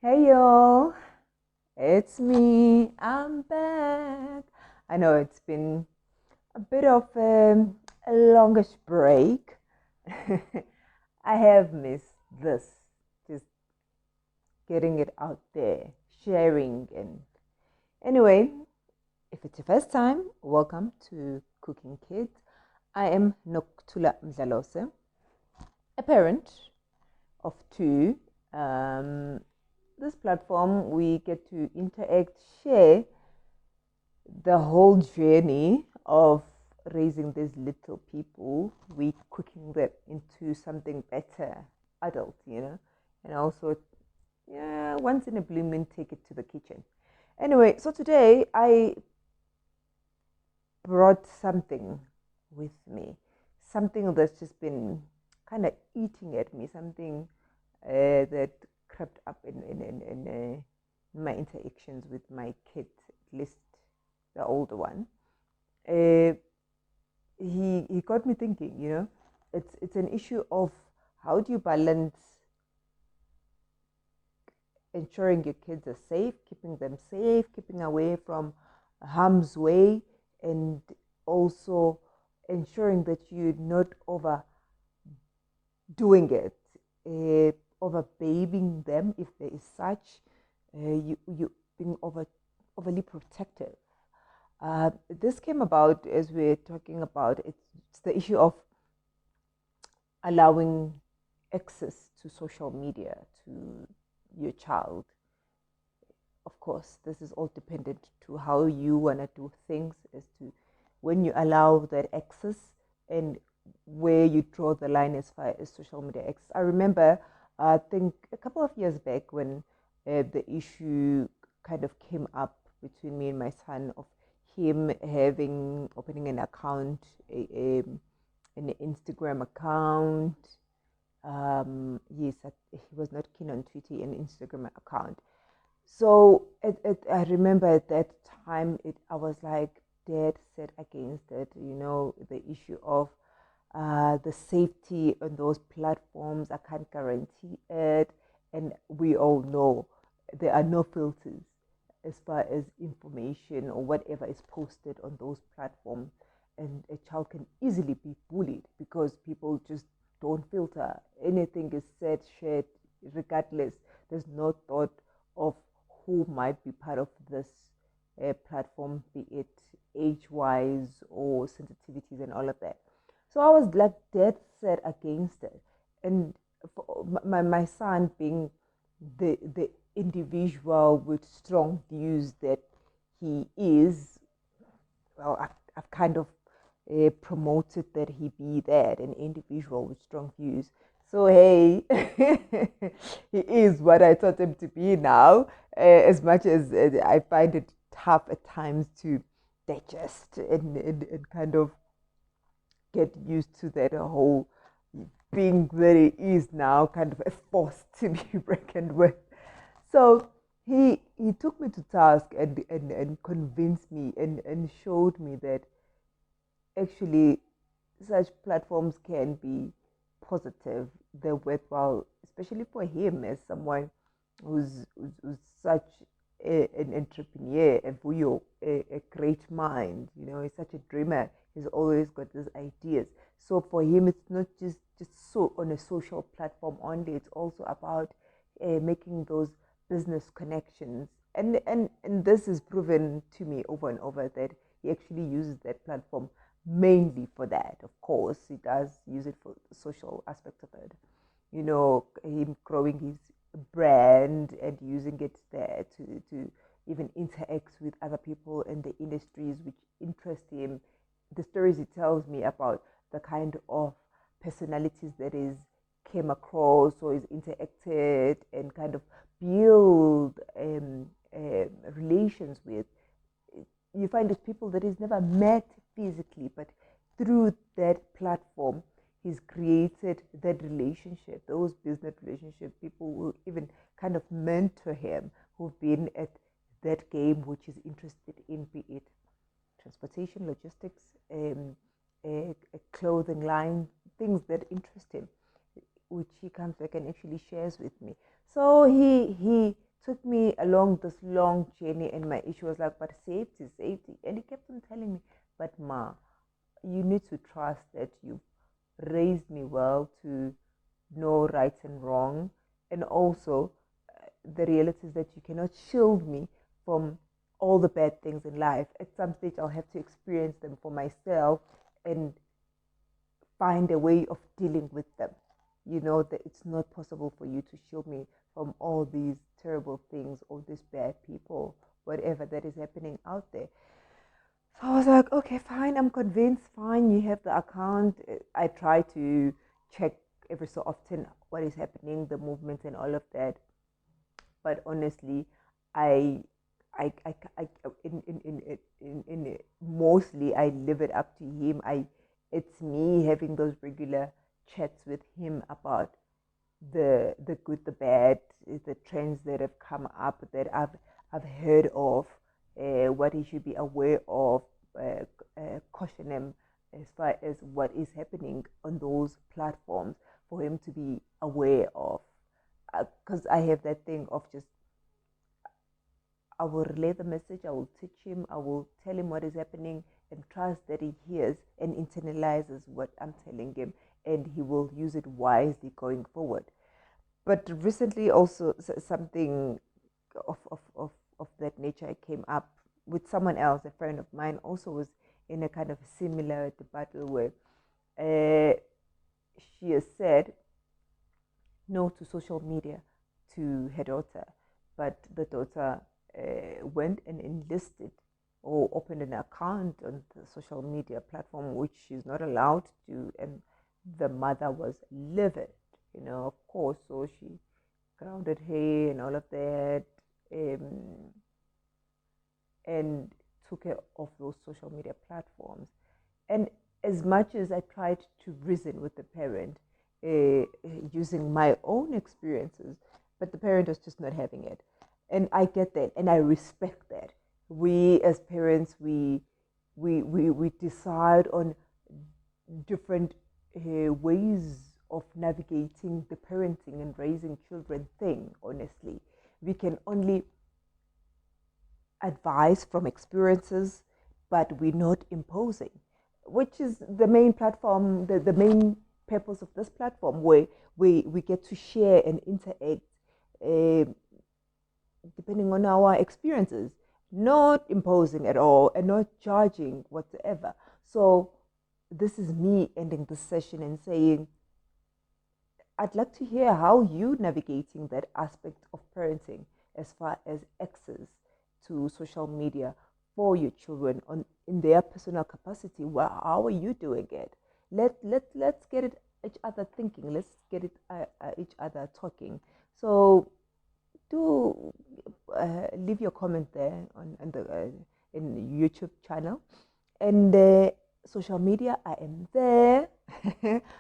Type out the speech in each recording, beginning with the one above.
Hey y'all, it's me. I'm back. I know it's been a bit of a longish break. I have missed this, just getting it out there, sharing. And anyway, if it's your first time, welcome to Cooking Kids. I am Noktula Mzalose, a parent of two. This platform, we get to interact, share the whole journey of raising these little people. We cooking them into something better, adult, and also, yeah, once in a blue moon, take it to the kitchen. Anyway, so today I brought something with me, something that's just been kind of eating at me, something that crept up in my interactions with my kids, at least the older one. Uh, he got me thinking. It's an issue of how do you balance ensuring your kids are safe, keeping them safe, keeping away from harm's way, and also ensuring that you're not overdoing it, over babying them if there is such, you being overly protective. This came about as we're talking about it's the issue of allowing access to social media to your child. Of course, this is all dependent to how you want to do things, as to when you allow that access and where you draw the line as far as social media access. I remember, I think a couple of years back when the issue kind of came up between me and my son of him opening an account, an Instagram account. Yes, he was not keen on Twitter, an Instagram account. So I remember at that time, I was like dead set against it. The issue of the safety on those platforms. I can't guarantee it, and we all know there are no filters as far as information or whatever is posted on those platforms, and a child can easily be bullied because people just don't filter. Anything is said, shared, regardless. There's no thought of who might be part of this platform, be it age-wise or sensitivities and all of that. So I was like dead set against it. And for my son being the individual with strong views that he is, well, I've kind of promoted that he be that, an individual with strong views. So, hey, he is what I taught him to be now, as much as I find it tough at times to digest and kind of get used to that whole being that he is now, kind of a force to be reckoned with. So he took me to task and convinced me and showed me that actually such platforms can be positive, they're worthwhile, especially for him as someone who's such an entrepreneur, a vuyo, a great mind. He's such a dreamer. He's always got these ideas. So for him, it's not just so on a social platform only. It's also about making those business connections. And this is proven to me over and over that he actually uses that platform mainly for that. Of course, he does use it for the social aspect of it. Him growing his brand and using it there to even interact with other people in the industries which interest him. The stories he tells me about the kind of personalities that is came across or is interacted and kind of build relations with. You find these people that he's never met physically, but through that platform, he's created that relationship, those business relationships. People will even kind of mentor him who've been at that game, which is interested in, be it transportation, logistics, a clothing line, things that interest him, which he comes back and actually shares with me. So he took me along this long journey, and my issue was like, but safety, safety. And he kept on telling me, but Ma, you need to trust that you've raised me well to know right and wrong. And also, the reality is that you cannot shield me from all the bad things in life. At some stage, I'll have to experience them for myself and find a way of dealing with them. You know that it's not possible for you to shield me from all these terrible things, all these bad people, whatever that is happening out there. So I was like, okay, fine, I'm convinced, fine, you have the account. I try to check every so often what is happening, the movements and all of that. But honestly, I I in mostly I live it up to him. It's me having those regular chats with him about the good, the bad, the trends that have come up that I've heard of, what he should be aware of, caution him as far as what is happening on those platforms for him to be aware of. Because I have that thing of just I will relay the message, I will teach him, I will tell him what is happening and trust that he hears and internalizes what I'm telling him, and he will use it wisely going forward. But recently also something of that nature came up with someone else, a friend of mine also was in a kind of similar battle where she has said no to social media to her daughter, but the daughter went and enlisted or opened an account on the social media platform, which she's not allowed to do, and the mother was livid, of course. So she grounded her and all of that, and took her off those social media platforms. And as much as I tried to reason with the parent, using my own experiences, but the parent was just not having it. And I get that, and I respect that. We as parents, we decide on different ways of navigating the parenting and raising children thing. Honestly, we can only advise from experiences, but we're not imposing, which is the main platform, the main purpose of this platform, where we get to share and interact depending on our experiences, not imposing at all and not judging whatsoever. So this is me ending this session and saying, I'd like to hear how you navigating that aspect of parenting as far as access to social media for your children in their personal capacity. Well, how are you doing it? Let's get it each other thinking. Let's get it each other talking. So do leave your comment there on the in the YouTube channel and social media. I am there.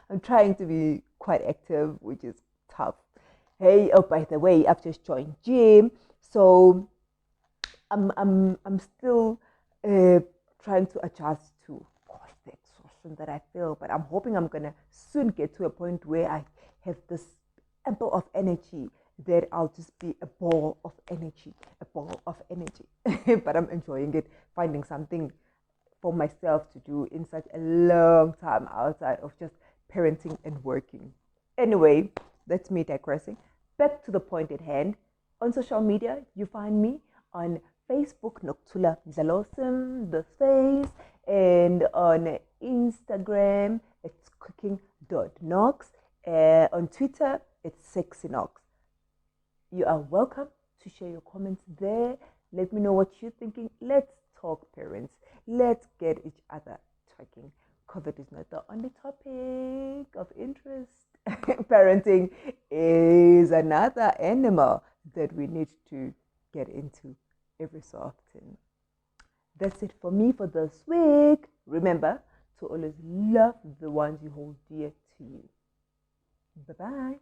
I'm trying to be quite active, which is tough. Hey, oh, by the way, I've just joined gym, so I'm still trying to adjust to the exhaustion that I feel, but I'm hoping I'm gonna soon get to a point where I have this ample of energy that I'll just be a ball of energy. But I'm enjoying it, finding something for myself to do in such a long time outside of just parenting and working. Anyway, that's me digressing. Back to the point at hand. On social media, you find me on Facebook, Noktula Mzalosim, the face, and on Instagram, it's cooking.nox. On Twitter, it's sexynox. You are welcome to share your comments there. Let me know what you're thinking. Let's talk, parents. Let's get each other talking. COVID is not the only topic of interest. Parenting is another animal that we need to get into every so often. That's it for me for this week. Remember to always love the ones you hold dear to you. Bye-bye.